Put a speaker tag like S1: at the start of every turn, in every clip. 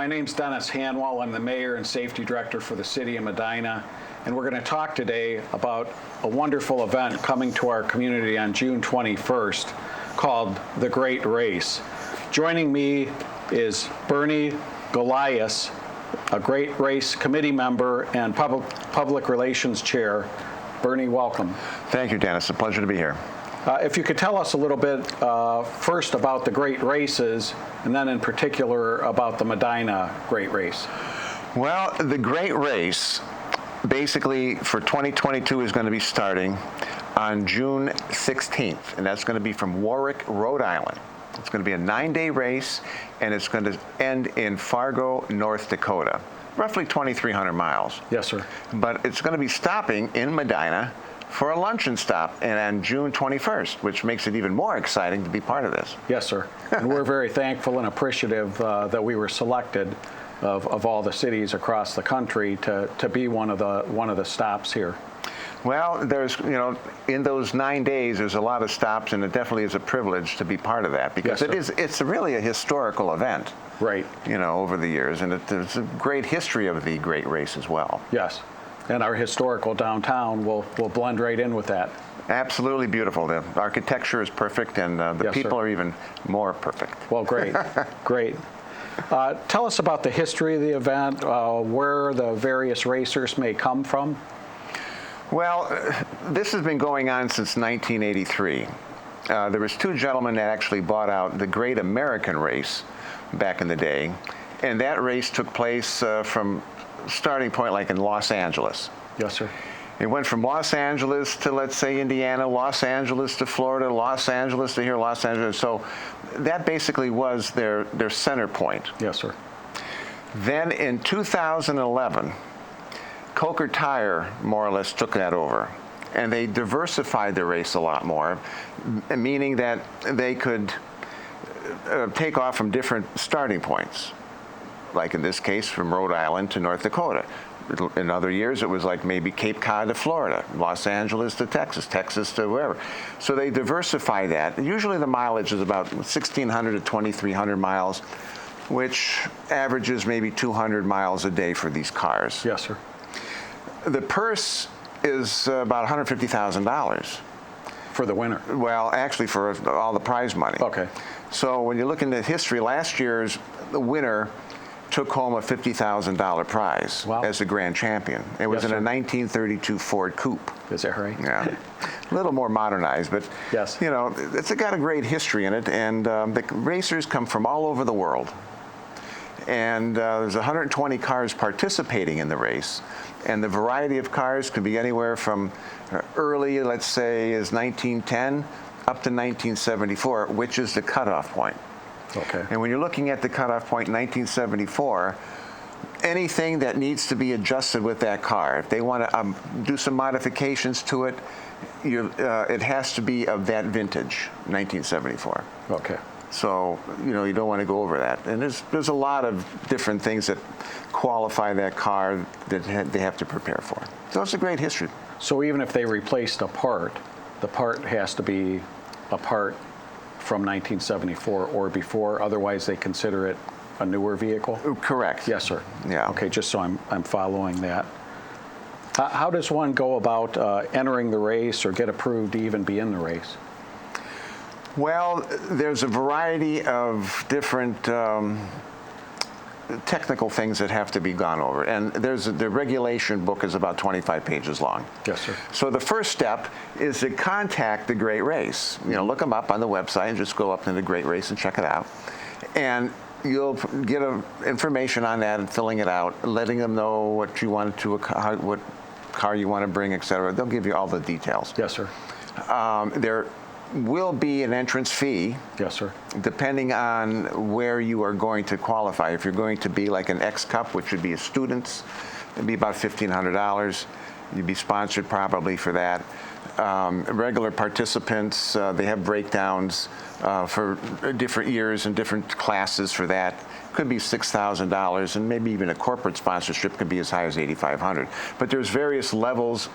S1: My name's Dennis Hanwell. I'm the Mayor and Safety Director for the City of Medina, and we're going to talk today about a wonderful event coming to our community on June 21st called the Great Race. Joining me is Bernie Golias, a Great Race Committee member and Public Relations Chair. Bernie, welcome.
S2: Thank you, Dennis. It's a pleasure to be here.
S1: If you could tell us a little bit first about the Great Races, and then in particular about the Medina Great Race.
S2: Well, the Great Race basically for 2022 is going to be starting on June 16th, and that's going to be from Warwick, Rhode Island. It's going to be a 9-day race, and it's going to end in Fargo, North Dakota, roughly 2,300 miles.
S1: Yes, sir.
S2: But it's going to be stopping in Medina for a luncheon stop, and on June 21st, which makes it even more exciting to be part of this.
S1: Yes, sir. And we're very thankful and appreciative that we were selected of all the cities across the country to be one of the stops here.
S2: Well, there's, in those 9 days, there's a lot of stops, and it definitely is a privilege to be part of that because
S1: Yes,
S2: it's really a historical event.
S1: Right.
S2: Over the years, and there's a great history of the Great Race as well.
S1: Yes. And our historical downtown will blend right in with that.
S2: Absolutely beautiful. The architecture is perfect, and the
S1: Yes,
S2: people
S1: sir.
S2: are even more perfect.
S1: Well, great. Great. Tell us about the history of the event, where the various racers may come from.
S2: Well, this has been going on since 1983. There was two gentlemen that actually bought out the Great American Race back in the day, and that race took place from starting point like in Los Angeles.
S1: Yes, sir.
S2: It went from Los Angeles to, let's say, Indiana, Los Angeles to Florida, Los Angeles to here, Los Angeles. So that basically was their center point.
S1: Yes, sir.
S2: Then in 2011, Coker Tire more or less took that over, and they diversified the race a lot more, meaning that they could take off from different starting points. Like in this case, from Rhode Island to North Dakota. In other years, it was like maybe Cape Cod to Florida, Los Angeles to Texas, Texas to wherever. So they diversify that. Usually the mileage is about 1,600 to 2,300 miles, which averages maybe 200 miles a day for these cars.
S1: Yes, sir.
S2: The purse is about $150,000.
S1: For the winner.
S2: Well, actually for all the prize money.
S1: Okay.
S2: So when you look into history, last year's the winner took home a $50,000 prize as the grand champion. It was in a 1932 Ford Coupe.
S1: Is that right?
S2: Yeah. A little more modernized, but
S1: yes.
S2: It's got a great history in it, and the racers come from all over the world. And there's 120 cars participating in the race, and the variety of cars could be anywhere from early, let's say, as 1910 up to 1974, which is the cutoff point.
S1: Okay.
S2: And when you're looking at the cutoff point in 1974, anything that needs to be adjusted with that car, if they want to do some modifications to it, it has to be of that vintage, 1974.
S1: Okay.
S2: So, you don't want to go over that. And there's a lot of different things that qualify that car that they have to prepare for. So it's a great history.
S1: So even if they replaced a part, the part has to be a part from 1974 or before, otherwise they consider it a newer vehicle?
S2: Correct.
S1: Yes, sir.
S2: Yeah.
S1: Okay, just so I'm following that. How does one go about entering the race or get approved to even be in the race?
S2: Well, there's a variety of different technical things that have to be gone over, and the regulation book is about 25 pages long.
S1: Yes, sir.
S2: So the first step is to contact the Great Race. Look them up on the website and just go up to the Great Race and check it out, and you'll get information on that and filling it out, letting them know what you want to, what car you want to bring, etc. They'll give you all the details.
S1: Yes, sir.
S2: There will be an entrance fee.
S1: Yes, sir.
S2: Depending on where you are going to qualify. If you're going to be like an X Cup, which would be a student's, it'd be about $1,500. You'd be sponsored probably for that. Regular participants, they have breakdowns for different years and different classes for that. could be $6,000, and maybe even a corporate sponsorship could be as high as $8,500. But there's various levels.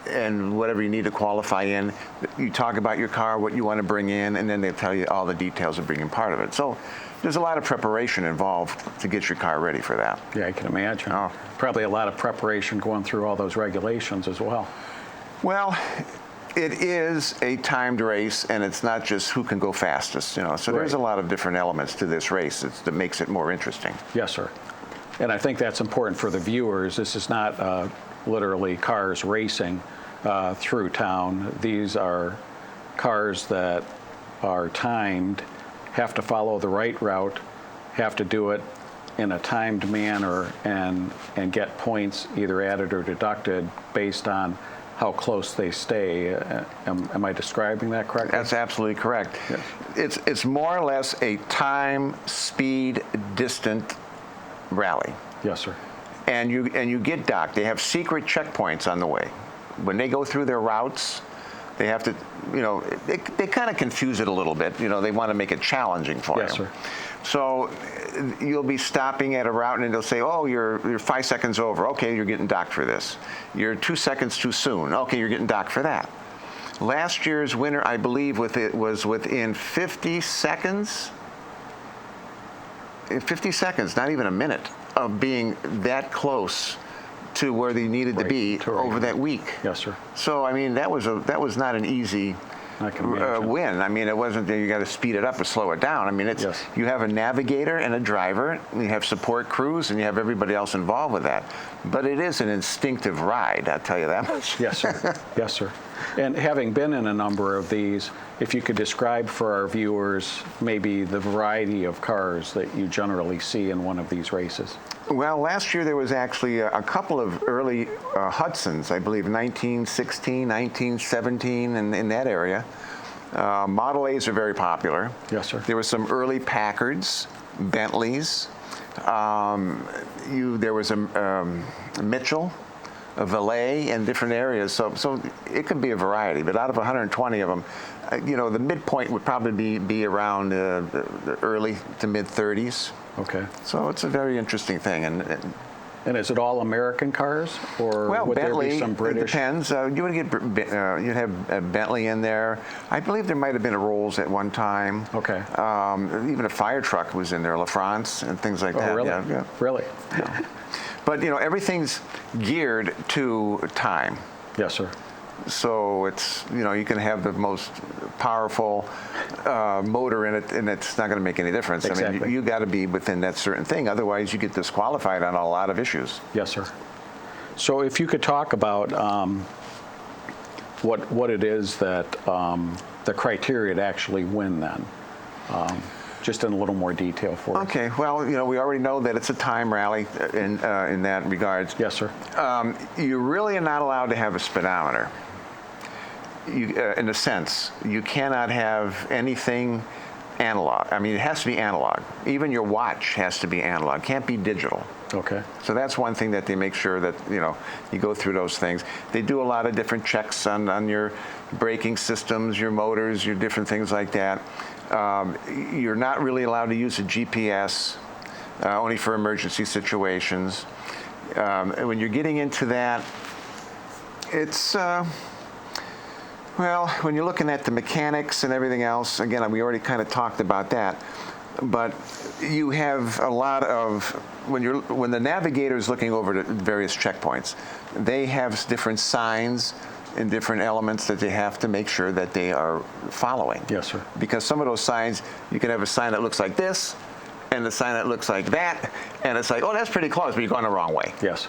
S2: And whatever you need to qualify in, you talk about your car, what you want to bring in, and then they'll tell you all the details of bringing part of it. So there's a lot of preparation involved to get your car ready for that.
S1: Yeah, I can imagine.
S2: Oh.
S1: Probably a lot of preparation going through all those regulations as well.
S2: Well, it is a timed race, and it's not just who can go fastest, So there's a lot of different elements to this race that makes it more interesting.
S1: Yes, sir. And I think that's important for the viewers. This is not literally cars racing through town. These are cars that are timed, have to follow the right route, have to do it in a timed manner, and get points either added or deducted based on how close they stay. Am I describing that correctly?
S2: That's absolutely correct.
S1: Yes.
S2: It's more or less a time, speed, distant rally.
S1: Yes, sir.
S2: And you get docked. They have secret checkpoints on the way. When they go through their routes, they have to, they kind of confuse it a little bit. They want to make it challenging for you.
S1: Yes, sir.
S2: So you'll be stopping at a route, and they'll say, "Oh, you're 5 seconds over. Okay, you're getting docked for this. You're 2 seconds too soon. Okay, you're getting docked for that." Last year's winner, I believe, was within 50 seconds. 50 seconds, not even a minute, of being that close to where they needed to be over that week.
S1: Yes, sir.
S2: So I mean, that was not an easy win. I mean, it wasn't that you got to speed it up or slow it down. I mean, it's you have a navigator and a driver, and you have support crews, and you have everybody else involved with that. But it is an instinctive ride, I'll tell you that much.
S1: Yes, sir. Yes, sir. And having been in a number of these, if you could describe for our viewers maybe the variety of cars that you generally see in one of these races.
S2: Well, last year there was actually a couple of early Hudsons, I believe 1916, 1917, in that area. Model A's are very popular.
S1: Yes, sir.
S2: There were some early Packards, Bentleys. There was a Mitchell, a Valet in different areas. So it could be a variety. But out of 120 of them, the midpoint would probably be around the early to mid 30s.
S1: Okay.
S2: So it's a very interesting thing.
S1: And is it all American cars, or would
S2: Bentley,
S1: there be some British?
S2: It depends. You would you'd have a Bentley in there. I believe there might have been a Rolls at one time.
S1: Okay.
S2: Even a fire truck was in there, La France and things like that.
S1: Oh, really?
S2: Yeah.
S1: Really?
S2: Yeah. But everything's geared to time.
S1: Yes, sir.
S2: So it's you can have the most powerful motor in it, and it's not going to make any difference.
S1: Exactly.
S2: I mean, you got to be within that certain thing. Otherwise, you get disqualified on a lot of issues.
S1: Yes, sir. So if you could talk about what it is that the criteria to actually win, then, just in a little more detail for us.
S2: Okay. Well, we already know that it's a time rally in that regards.
S1: Yes, sir.
S2: You really are not allowed to have a speedometer. In a sense, you cannot have anything analog. I mean, it has to be analog. Even your watch has to be analog. Can't be digital.
S1: Okay.
S2: So that's one thing that they make sure that you go through those things. They do a lot of different checks on your braking systems, your motors, your different things like that. You're not really allowed to use a GPS, only for emergency situations. When you're getting into that, it's well, when you're looking at the mechanics and everything else, again, we already kind of talked about that, but you have a lot of, when the navigator is looking over the various checkpoints, they have different signs and different elements that they have to make sure that they are following.
S1: Yes, sir. Because
S2: some of those signs, you can have a sign that looks like this, and a sign that looks like that, and it's like, oh, that's pretty close, but you're going the wrong way.
S1: Yes.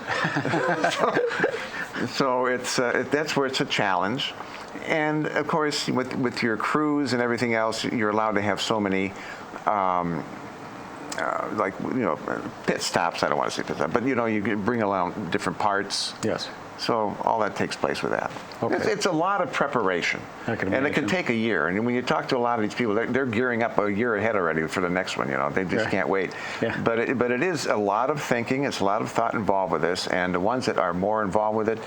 S2: So it's that's where it's a challenge. And of course, with your crews and everything else, you're allowed to have so many, pit stops. I don't want to say pit stops, but you can bring along different parts.
S1: Yes.
S2: So all that takes place with that.
S1: Okay.
S2: It's a lot of preparation, and it can take a year. And when you talk to a lot of these people, they're gearing up a year ahead already for the next one. They just can't wait.
S1: Yeah.
S2: But it is a lot of thinking. It's a lot of thought involved with this, and the ones that are more involved with it,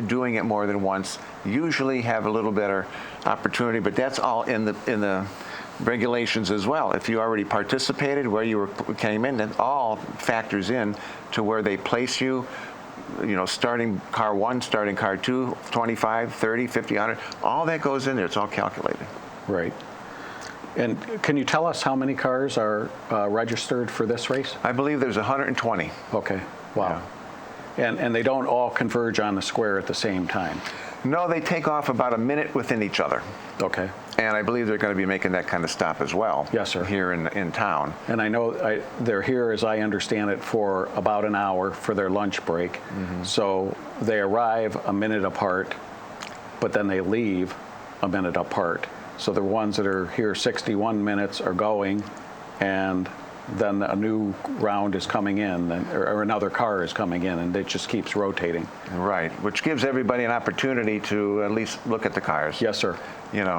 S2: doing it more than once, usually have a little better opportunity. But that's all in the regulations as well. If you already participated, where you came in, that all factors in to where they place you. Starting car 1, starting car 2, 25, 30, 50, 100, all that goes in there. It's all calculated.
S1: Right. And can you tell us how many cars are registered for this race?
S2: I believe there's 120.
S1: Okay. Wow. Yeah. And they don't all converge on the square at the same time?
S2: No, they take off about a minute within each other.
S1: Okay.
S2: And I believe they're going to be making that kind of stop as well.
S1: Yes, sir.
S2: Here in town.
S1: And I know they're here, as I understand it, for about an hour for their lunch break. Mm-hmm. So they arrive a minute apart, but then they leave a minute apart. So the ones that are here 61 minutes are going, and then a new round is coming in, or another car is coming in, and it just keeps rotating.
S2: Right, which gives everybody an opportunity to at least look at the cars.
S1: Yes, sir.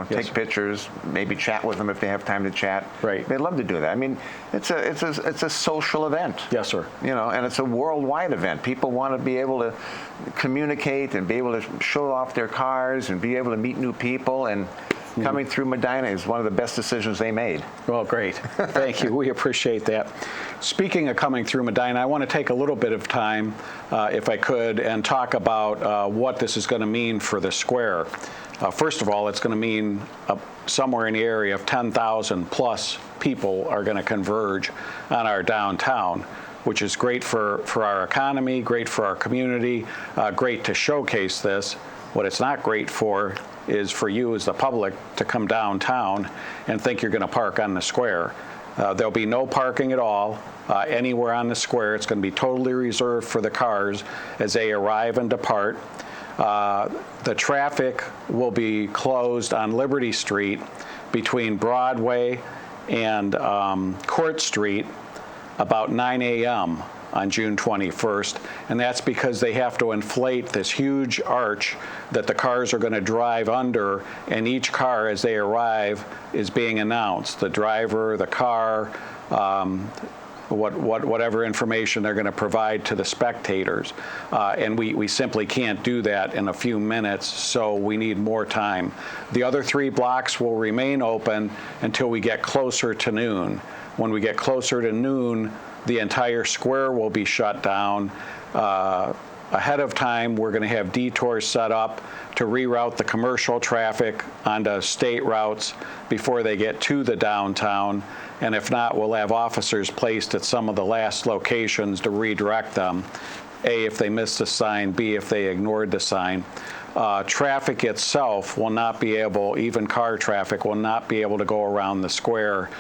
S2: Take pictures, maybe chat with them if they have time to chat.
S1: Right.
S2: They'd love to do that. I mean, it's a social event.
S1: Yes, sir.
S2: And it's a worldwide event. People want to be able to communicate and be able to show off their cars and be able to meet new people, and coming through Medina is one of the best decisions they made.
S1: Well, great. Thank you. We appreciate that. Speaking of coming through Medina, I want to take a little bit of time, if I could, and talk about what this is going to mean for the square. First of all, it's going to mean somewhere in the area of 10,000 plus people are going to converge on our downtown, which is great for our economy, great for our community, great to showcase this. What it's not great for is for you as the public to come downtown and think you're going to park on the square. There'll be no parking at all anywhere on the square. It's going to be totally reserved for the cars as they arrive and depart. The traffic will be closed on Liberty Street between Broadway and Court Street about 9 a.m. on June 21st, and that's because they have to inflate this huge arch that the cars are going to drive under, and each car as they arrive is being announced. The driver, the car, whatever information they're going to provide to the spectators. And we simply can't do that in a few minutes, so we need more time. The other 3 blocks will remain open until we get closer to noon. When we get closer to noon, the entire square will be shut down. Ahead of time, we're going to have detours set up to reroute the commercial traffic onto state routes before they get to the downtown. And if not, we'll have officers placed at some of the last locations to redirect them. A, if they missed the sign, B, if they ignored the sign. Traffic itself will not be able, even car traffic, will not be able to go around the square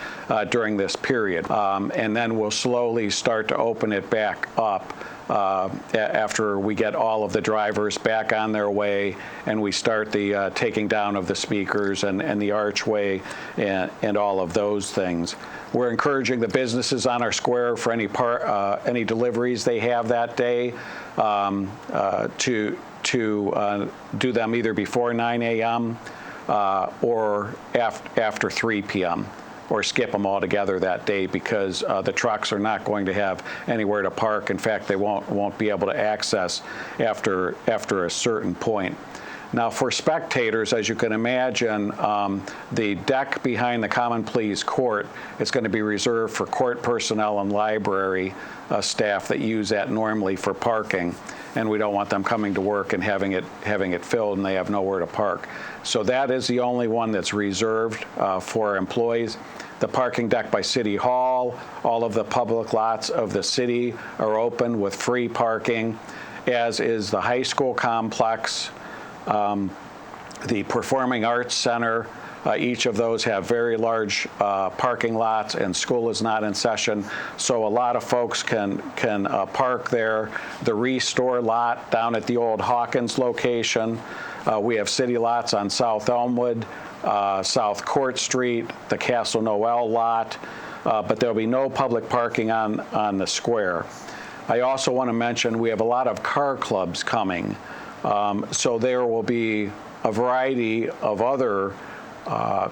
S1: during this period. And then we'll slowly start to open it back up after we get all of the drivers back on their way and we start the taking down of the speakers and the archway and all of those things. We're encouraging the businesses on our square for any deliveries they have that day to do them either before 9 a.m. Or after 3 p.m. or skip them altogether that day because the trucks are not going to have anywhere to park. In fact, they won't be able to access after a certain point. Now, for spectators, as you can imagine, the deck behind the Common Pleas Court is going to be reserved for court personnel and library staff that use that normally for parking, and we don't want them coming to work and having it filled and they have nowhere to park. So that is the only one that's reserved for employees. The parking deck by City Hall, all of the public lots of the city are open with free parking, as is the high school complex, the Performing Arts Center. Each of those have very large parking lots, and school is not in session, so a lot of folks can park there. The Restore lot down at the old Hawkins location. We have city lots on South Elmwood, South Court Street, the Castle Noel lot, but there'll be no public parking on the square. I also want to mention we have a lot of car clubs coming, so there will be a variety of other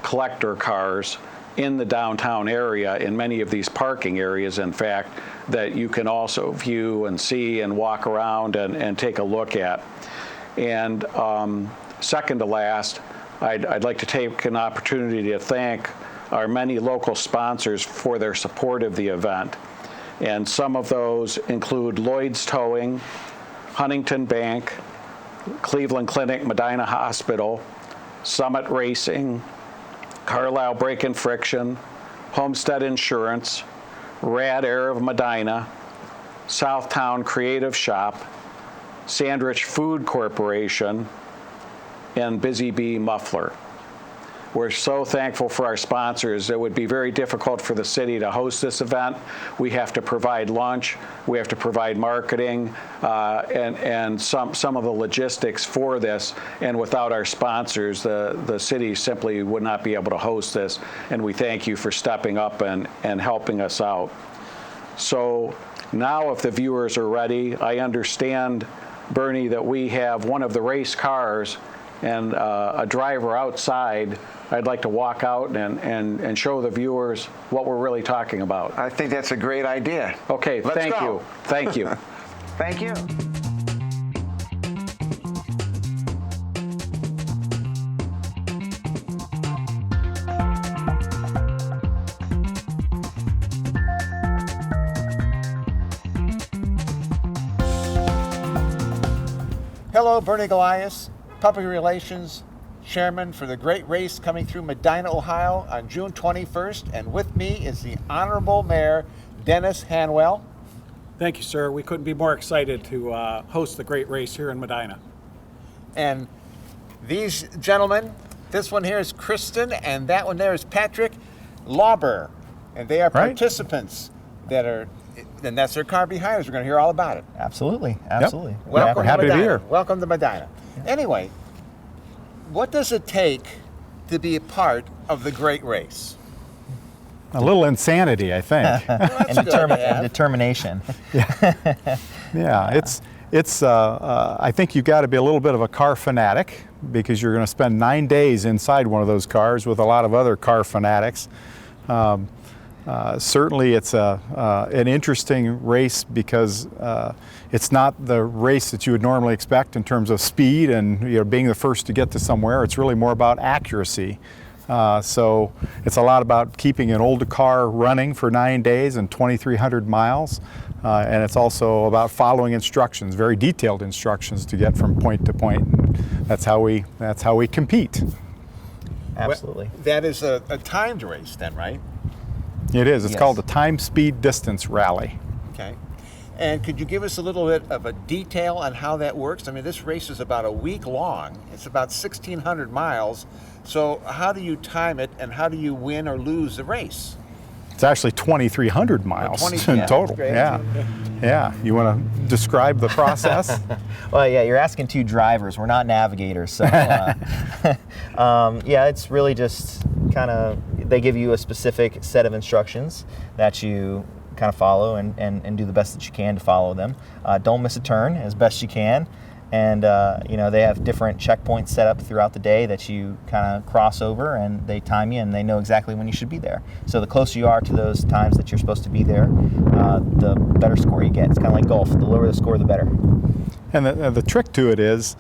S1: collector cars in the downtown area, in many of these parking areas, in fact, that you can also view and see and walk around and take a look at. And second to last, I'd like to take an opportunity to thank our many local sponsors for their support of the event. And some of those include Lloyd's Towing, Huntington Bank, Cleveland Clinic, Medina Hospital, Summit Racing, Carlisle Brake and Friction, Homestead Insurance, Rad Air of Medina, Southtown Creative Shop, Sandwich Food Corporation, and Busy Bee Muffler. We're so thankful for our sponsors. It would be very difficult for the city to host this event. We have to provide lunch, we have to provide marketing, and some of the logistics for this. And without our sponsors, the city simply would not be able to host this. And we thank you for stepping up and helping us out. So now if the viewers are ready, I understand, Bernie, that we have one of the race cars and a driver outside. I'd like to walk out and show the viewers what we're really talking about.
S2: I think that's a great idea.
S1: Okay, thank you. Thank you.
S2: Thank you.
S3: Hello, Bernie Golias, Public Relations Chairman for the great race coming through Medina, Ohio on June 21st. And with me is the Honorable Mayor Dennis Hanwell.
S1: Thank you, sir. We couldn't be more excited to host the great race here in Medina.
S3: And these gentlemen, this one here is Christian, and that one there is Patrick Lauber. And they are participants that are, and that's their car behind us. We're going to hear all about it.
S4: Absolutely, absolutely.
S3: Yep. Welcome
S4: we're happy
S3: to
S4: to
S3: Medina.
S4: be here.
S3: Welcome to Medina. Anyway, what does it take to be a part of the great race?
S5: A little insanity, I think.
S4: And determination.
S5: Yeah, it's. I think you've got to be a little bit of a car fanatic because you're going to spend 9 days inside one of those cars with a lot of other car fanatics. Certainly, it's an interesting race because it's not the race that you would normally expect in terms of speed and being the first to get to somewhere. It's really more about accuracy. So it's a lot about keeping an older car running for 9 days and 2,300 miles. And it's also about following instructions, very detailed instructions to get from point to point. And that's how we compete.
S4: Absolutely.
S3: Well, that is a timed race then, right?
S5: It is. It's
S4: Yes.
S5: called the Time Speed Distance Rally.
S3: Okay. And could you give us a little bit of a detail on how that works? I mean, this race is about a week long. It's about 1,600 miles. So how do you time it, and how do you win or lose the race?
S5: It's actually 2,300 miles
S3: 20,
S5: in
S3: yeah,
S5: total.
S3: great.
S5: Yeah. You want to describe the process?
S4: Well, yeah, you're asking two drivers. We're not navigators, so yeah, it's really just kind of they give you a specific set of instructions that you kind of follow and do the best that you can to follow them. Don't miss a turn as best you can. And they have different checkpoints set up throughout the day that you kind of cross over, and they time you, and they know exactly when you should be there. So the closer you are to those times that you're supposed to be there, the better score you get. It's kind of like golf. The lower the score, the better.
S5: And the trick to it is,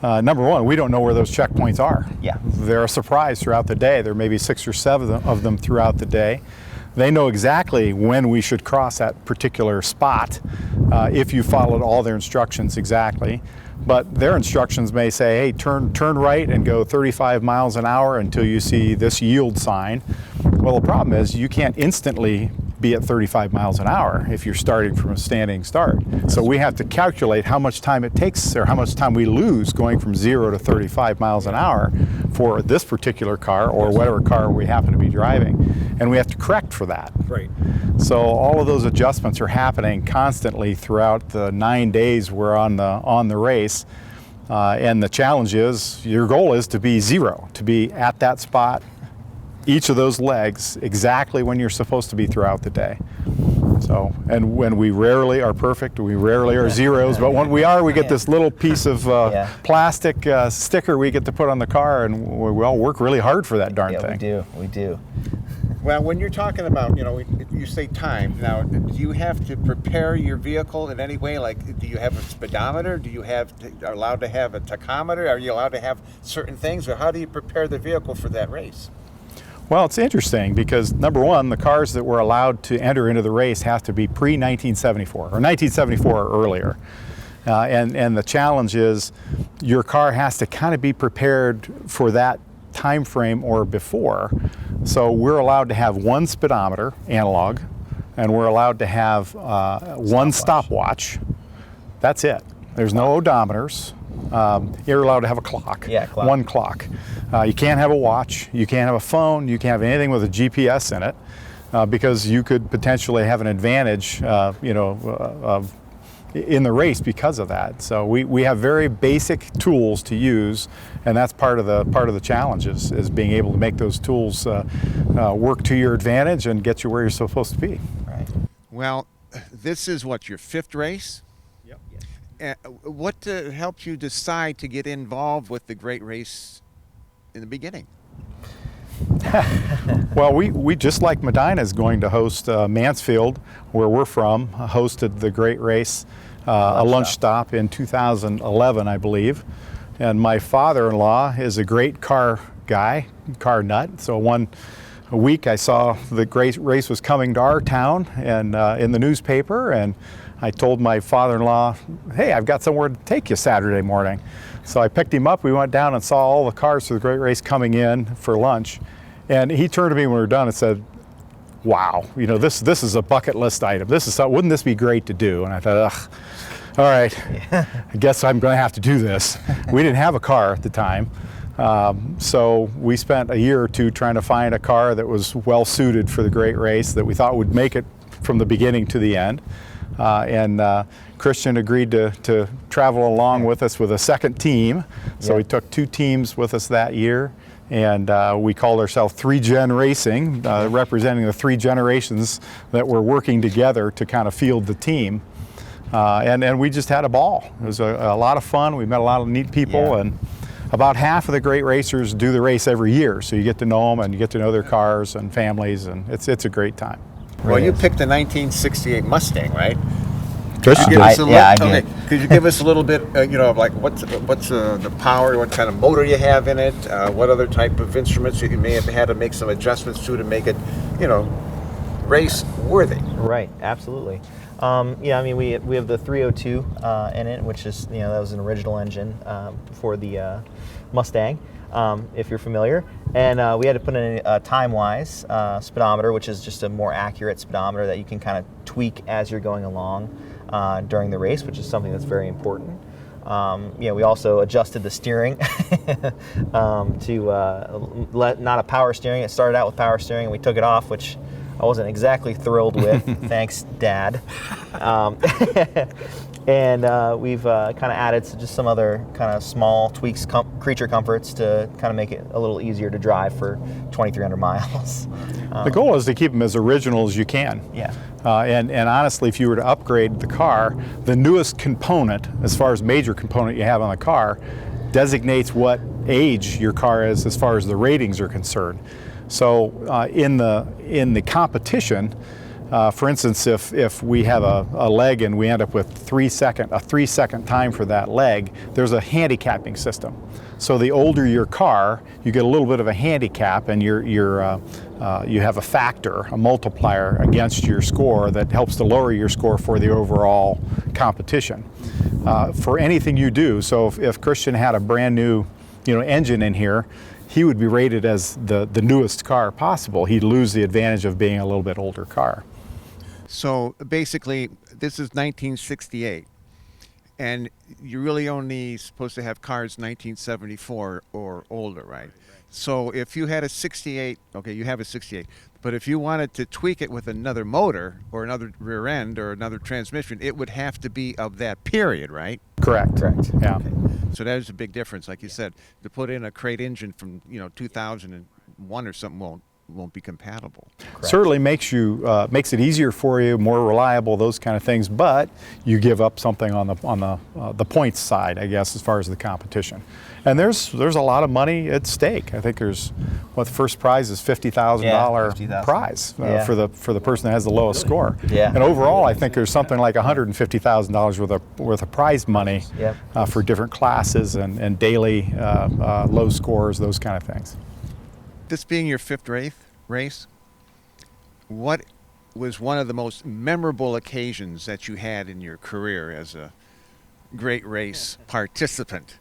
S5: number one, we don't know where those checkpoints are.
S4: Yeah.
S5: They're a surprise throughout the day. There may be 6 or 7 of them throughout the day. They know exactly when we should cross that particular spot if you followed all their instructions exactly. But their instructions may say, hey, turn right and go 35 miles an hour until you see this yield sign. Well, the problem is you can't instantly be at 35 miles an hour if you're starting from a standing start. So we have to calculate how much time it takes or how much time we lose going from 0 to 35 miles an hour for this particular car or whatever car we happen to be driving. And we have to correct for that.
S1: Great.
S5: So all of those adjustments are happening constantly throughout the 9 days we're on the race. And the challenge is, your goal is to be 0, to be at that spot, each of those legs, exactly when you're supposed to be throughout the day. So, and when we rarely are perfect, we rarely are zeros, but when we are, we get this little piece of plastic sticker we get to put on the car, and we all work really hard for that darn thing.
S4: We do.
S3: Well, when you're talking about, you say time. Now, do you have to prepare your vehicle in any way? Like, do you have a speedometer? Are allowed to have a tachometer? Are you allowed to have certain things? Or how do you prepare the vehicle for that race?
S5: Well, it's interesting because, number one, the cars that were allowed to enter into the race have to be pre-1974 or 1974 or earlier. And the challenge is your car has to kind of be prepared for that time frame or before. So we're allowed to have one speedometer, analog, and we're allowed to have one stopwatch. That's it. There's no odometers. You're allowed to have a clock.
S4: Yeah, clock.
S5: One clock. You can't have a watch. You can't have a phone. You can't have anything with a GPS in it because you could potentially have an advantage, in the race because of that. So we have very basic tools to use, and that's part of the challenge is being able to make those tools work to your advantage and get you where you're supposed to be.
S4: Right.
S3: Well, this is what, your 5th race?
S5: Yep.
S3: What helped you decide to get involved with the great race in the beginning?
S5: Well, we just like Medina is going to host Mansfield, where we're from, hosted the great race, a lunch stop in 2011, I believe. And my father-in-law is a great car guy, car nut. So one week I saw the great race was coming to our town and in the newspaper, and I told my father-in-law, hey, I've got somewhere to take you Saturday morning. So I picked him up, we went down and saw all the cars for the great race coming in for lunch. And he turned to me when we were done and said, wow, this is a bucket list item. Wouldn't this be great to do? And I thought, ugh, all right, I guess I'm going to have to do this. We didn't have a car at the time. So we spent a year or two trying to find a car that was well suited for the great race that we thought would make it from the beginning to the end. And Christian agreed to travel along with us with a second team. So we took 2 teams with us that year. And we called ourselves 3-Gen Racing, representing the 3 generations that were working together to kind of field the team. And we just had a ball. It was a lot of fun. We met a lot of neat people. And about half of the great racers do the race every year. So you get to know them and you get to know their cars and families. And it's a great time.
S3: Well, you picked the 1968 Mustang, right?
S5: Christian,
S4: I did.
S3: Could you give us a little bit, of like what's the power, what kind of motor you have in it, what other type of instruments you may have had to make some adjustments to make it, race worthy?
S4: Right, absolutely. We have the 302 in it, which is, that was an original engine for the Mustang, if you're familiar. And we had to put in a time-wise speedometer, which is just a more accurate speedometer that you can kind of tweak as you're going along during the race, which is something that's very important. We also adjusted the steering to not a power steering. It started out with power steering, and we took it off, which I wasn't exactly thrilled with. Thanks, Dad. And we've kind of added just some other kind of small tweaks, creature comforts to kind of make it a little easier to drive for 2,300 miles.
S5: The goal is to keep them as original as you can.
S4: Yeah.
S5: And honestly, if you were to upgrade the car, the newest component, as far as major component you have on the car, designates what age your car is as far as the ratings are concerned. So in the competition, for instance, if we have a leg and we end up with a 3-second time for that leg, there's a handicapping system. So the older your car, you get a little bit of a handicap, and you have a factor, a multiplier against your score that helps to lower your score for the overall competition. For anything you do, so if Christian had a brand new engine in here, he would be rated as the newest car possible. He'd lose the advantage of being a little bit older car.
S3: So basically, this is 1968, and you're really only supposed to have cars 1974 or older, right? So if you had a 68, okay, you have a 68, but if you wanted to tweak it with another motor or another rear end or another transmission, it would have to be of that period, right?
S5: Correct. Yeah.
S3: Okay. So that is a big difference, like you said. To put in a crate engine from 2001 or something won't be compatible.
S4: Correct.
S5: Certainly makes it easier for you, more reliable, those kind of things. But you give up something on the points side, I guess, as far as the competition. And there's a lot of money at stake. I think the first prize is $50,000 prize for the person that has the lowest score.
S4: Yeah.
S5: And overall, I think there's something like $150,000 worth of prize money for different classes and daily low scores, those kind of things.
S3: This being your fifth race, what was one of the most memorable occasions that you had in your career as a great race participant?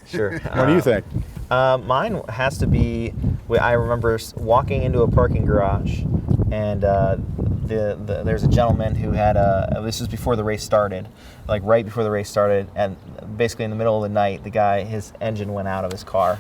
S4: Sure.
S5: What do you think?
S4: Mine has to be. I remember walking into a parking garage, and there's a gentleman who had this was before the race started, like right before the race started, and basically in the middle of the night, his engine went out of his car,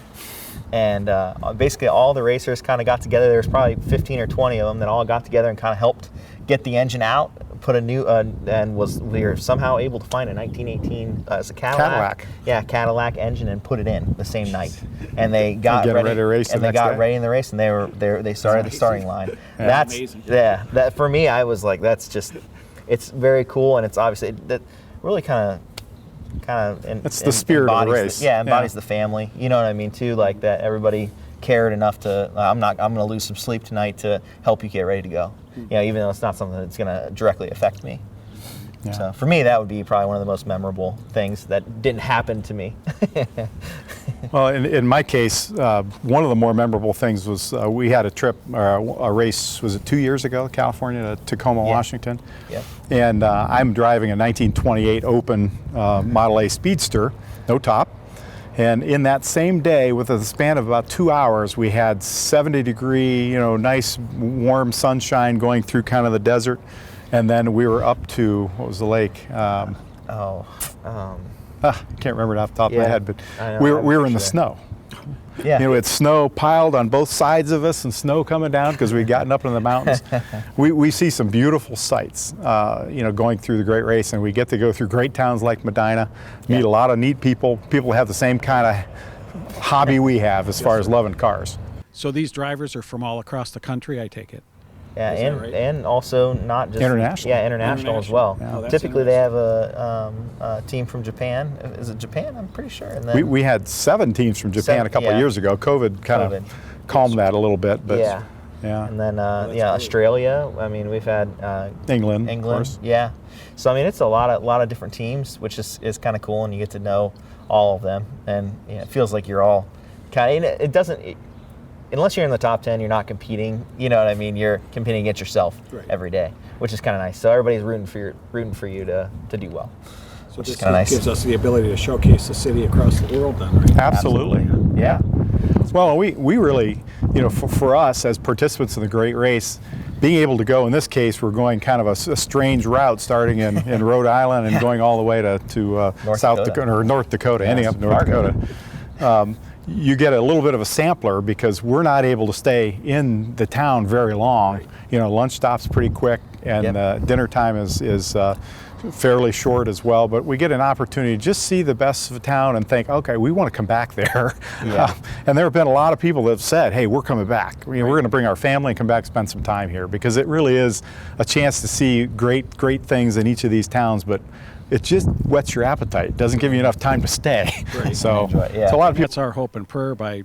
S4: and basically all the racers kind of got together. There was probably 15 or 20 of them that all got together and kind of helped get the engine out, put a new, we were somehow able to find a 1918 it's a Cadillac. Yeah, Cadillac engine and put it in the same night, and they got ready
S5: to race.
S4: And they got ready in the race, and they started the starting line.
S5: Yeah.
S4: That's
S1: amazing.
S4: Yeah. That for me, I was like, that's just, it's very cool, and it's obviously that really kind of.
S5: It's the spirit of the race.
S4: Embodies the family. You know what I mean too, like that everybody cared enough to. I'm going to lose some sleep tonight to help you get ready to go. Even though it's not something that's going to directly affect me.
S5: Yeah.
S4: So for me, that would be probably one of the most memorable things that didn't happen to me.
S5: Well, in my case, one of the more memorable things was we had a trip, a race, was it 2 years ago, California to Tacoma, Washington?
S4: Yeah.
S5: And I'm driving a 1928 Open Model A Speedster, no top. And in that same day, with a span of about 2 hours, we had 70-degree, nice warm sunshine going through kind of the desert. And then we were up to, what was the lake? I can't remember it off the top of my head, but we were in the snow.
S4: Yeah.
S5: It's snow piled on both sides of us and snow coming down because we'd gotten up in the mountains. We see some beautiful sights, going through the Great Race, and we get to go through great towns like Medina, meet a lot of neat people who have the same kind of hobby we have as far as loving cars.
S1: So these drivers are from all across the country, I take it?
S4: Yeah,
S1: Is that right?
S4: and also not just
S5: International.
S4: Yeah, international as well.
S1: Yeah. Oh, that's
S4: Typically, they have a team from Japan. Is it Japan? I'm pretty sure. And then
S5: We had 7 teams from Japan a couple of years ago. COVID kind of calmed that a little bit, but
S4: yeah. And then
S1: great.
S4: Australia. I mean, we've had
S5: England, of course.
S4: Yeah. So I mean, it's a lot of different teams, which is kind of cool, and you get to know all of them, and it feels like you're all kind of. It doesn't. Unless you're in the top 10, you're not competing. You know what I mean? You're competing against yourself every day, which is kind of nice. So everybody's rooting for you to do well.
S1: So this
S4: nice.
S1: gives us the ability to showcase the city across the world then, right?
S5: Absolutely.
S4: Yeah.
S5: Well, we really, for us as participants in the Great Race, being able to go, in this case, we're going kind of a strange route starting in Rhode Island and going all the way to South Dakota, or North Dakota, ending up in North
S4: Fargo.
S5: Dakota. You get a little bit of a sampler because we're not able to stay in the town very long. Lunch stops pretty quick, and dinner time is fairly short as well. But we get an opportunity to just see the best of the town and think, okay, we want to come back there.
S4: Yeah.
S5: And there have been a lot of people that have said, hey, we're coming back. We're going to bring our family and come back and spend some time here, because it really is a chance to see great things in each of these towns. But it just whets your appetite. It doesn't give you enough time to stay.
S1: Right.
S5: So,
S4: Enjoy it, yeah.
S5: so a lot of people.
S1: That's our hope and prayer by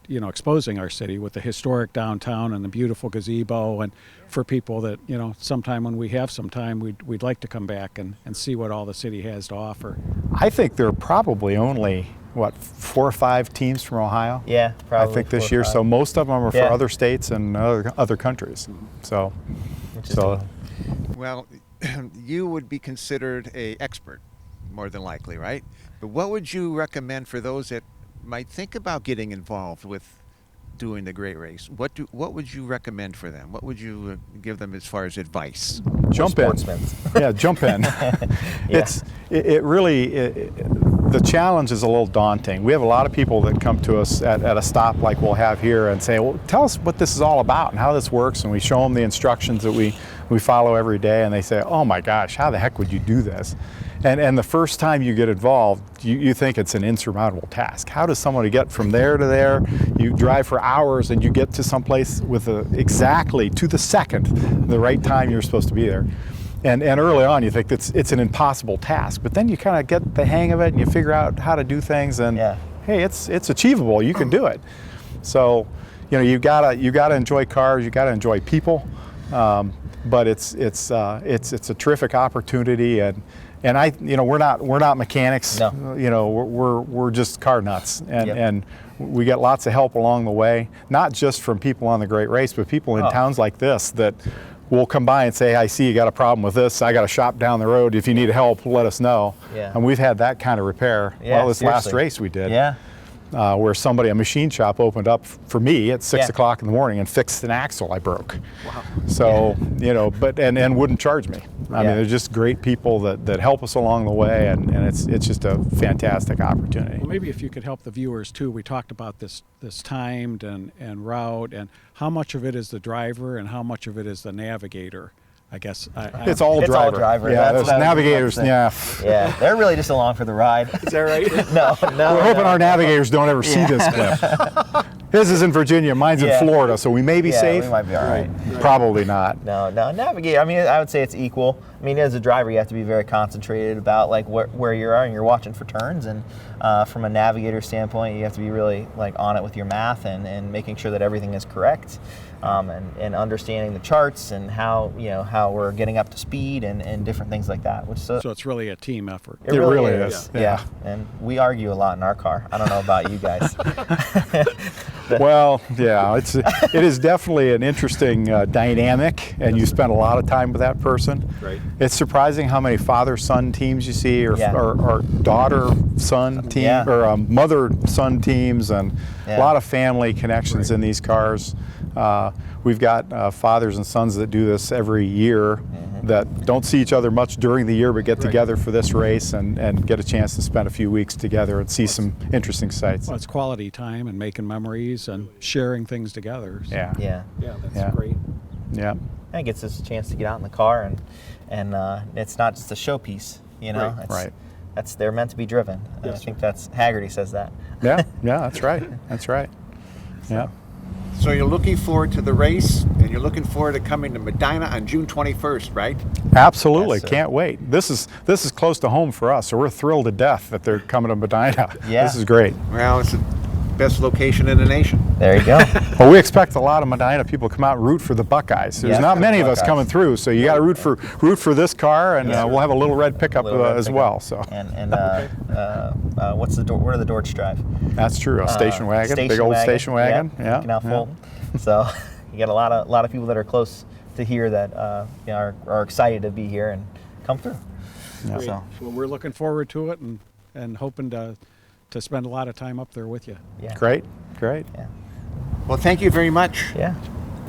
S1: exposing our city with the historic downtown and the beautiful gazebo, and for people that sometime when we have some time, we'd like to come back and see what all the city has to offer.
S5: I think there are probably only 4 or 5 teams from Ohio.
S4: Yeah, probably.
S5: I think this
S4: 4 or
S5: year.
S4: 5.
S5: So most of them are for
S4: Yeah.
S5: other states and other countries. So,
S3: Well, you would be considered an expert, more than likely, right? But what would you recommend for those that might think about getting involved with doing the Great Race? What would you recommend for them? What would you give them as far as advice?
S5: jump in.
S4: Sportsmen.
S5: Yeah, jump in. It really, the challenge is a little daunting. We have a lot of people that come to us at a stop like we'll have here and say, well, tell us what this is all about and how this works, and we show them the instructions that we follow every day, and they say, oh my gosh, how the heck would you do this? And the first time you get involved, you think it's an insurmountable task. How does somebody get from there to there? You drive for hours and you get to someplace with exactly to the second the right time you're supposed to be there. And early on you think it's an impossible task, but then you kind of get the hang of it and you figure out how to do things, and hey, it's achievable. You can do it. So, you gotta enjoy cars. You gotta enjoy people. But it's a terrific opportunity, and we're not mechanics.
S4: No.
S5: We're just car nuts,
S4: Yep.
S5: and we get lots of help along the way, not just from people on the Great Race, but people in towns like this that will come by and say, I see you got a problem with this. I got a shop down the road. If you need help, let us know.
S4: Yeah.
S5: And we've had that kind of repair.
S4: Yeah,
S5: Well, this last
S4: seriously.
S5: race we did.
S4: Yeah.
S5: Where a machine shop opened up for me at 6
S4: Yeah.
S5: o'clock in the morning and fixed an axle I broke. Wow. So, but and wouldn't charge me. I mean, they're just great people that help us along the way, and it's just a fantastic opportunity.
S1: Well, maybe if you could help the viewers too. We talked about this timed and route, and how much of it is the driver and how much of it is the navigator. I guess
S5: It's all
S4: It's
S5: driver.
S4: all driver.
S5: Yeah,
S4: That's
S5: those
S4: what I was
S5: navigators.
S4: about to
S5: Yeah.
S4: Yeah, they're really just along for the ride.
S1: Is that right?
S4: No.
S5: We're hoping our navigators don't ever see this clip. His is in Virginia, mine's in
S4: Yeah.
S5: Florida, so we may be
S4: Yeah,
S5: safe.
S4: we might be all right.
S5: Probably not.
S4: No, navigator. I mean, I would say it's equal. I mean, as a driver, you have to be very concentrated about like where you are, and you're watching for turns. And from a navigator standpoint, you have to be really like on it with your math and making sure that everything is correct, and understanding the charts and how we're getting up to speed and different things like that. Which
S1: So it's really a team effort.
S5: It really is.
S4: Yeah. And we argue a lot in our car. I don't know about you guys.
S5: Well, yeah, it is definitely an interesting dynamic, and you spend a lot of time with that person.
S1: Right.
S5: It's surprising how many father-son teams you see, or daughter-son team,
S4: Yeah.
S5: or mother-son teams, and a
S4: Yeah.
S5: lot of family connections in these cars. We've got fathers and sons that do this every year that don't see each other much during the year, but get together for this race and get a chance to spend a few weeks together and see some interesting sights.
S1: Well, it's quality time and making memories and sharing things together. So,
S5: Yeah.
S4: Yeah.
S1: Yeah, that's
S5: Yeah.
S1: great.
S5: Yeah.
S4: I think it's just a chance to get out in the car and it's not just a showpiece,
S1: Right.
S4: It's,
S5: Right.
S4: They're meant to be driven. I
S1: Yes,
S4: think that's Haggerty says that.
S5: Yeah. Yeah. That's right. That's right. Yeah.
S3: So you're looking forward to the race, and you're looking forward to coming to Medina on June 21st, right?
S5: Absolutely.
S4: Yes, sir.
S5: Can't wait. This is close to home for us, so we're thrilled to death that they're coming to Medina.
S4: Yeah.
S5: This is great.
S3: Well, it's the best location in the nation.
S4: There you go.
S5: Well, we expect a lot of Medina people to come out and root for the Buckeyes. There's
S4: Yeah,
S5: not
S4: for
S5: many
S4: the
S5: of us
S4: Buckeyes.
S5: coming through, so you got to root for this car, and
S4: Yeah.
S5: we'll have a little red pickup
S4: Little red
S5: as
S4: pickup.
S5: well. So
S4: And what's the door? Where do the Dorch drive?
S5: that's true. A station wagon, big old station wagon. Yeah.
S4: Canal Fulton. So you got a lot of people that are close to here that are excited to be here and come through.
S5: Yeah.
S4: So
S1: Well, we're looking forward to it and hoping to spend a lot of time up there with you.
S4: yeah.
S5: Great. Great.
S4: Yeah.
S3: Well, thank you very much
S4: Yeah.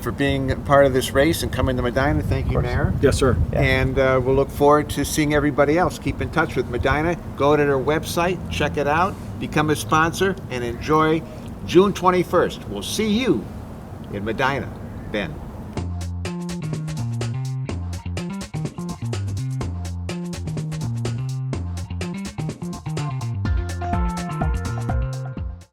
S3: for being part of this race and coming to Medina. Thank you, Mayor.
S1: Yes, sir.
S4: Yeah.
S3: And we'll look forward to seeing everybody else. Keep in touch with Medina. Go to their website, check it out, become a sponsor, and enjoy June 21st. We'll see you in Medina then.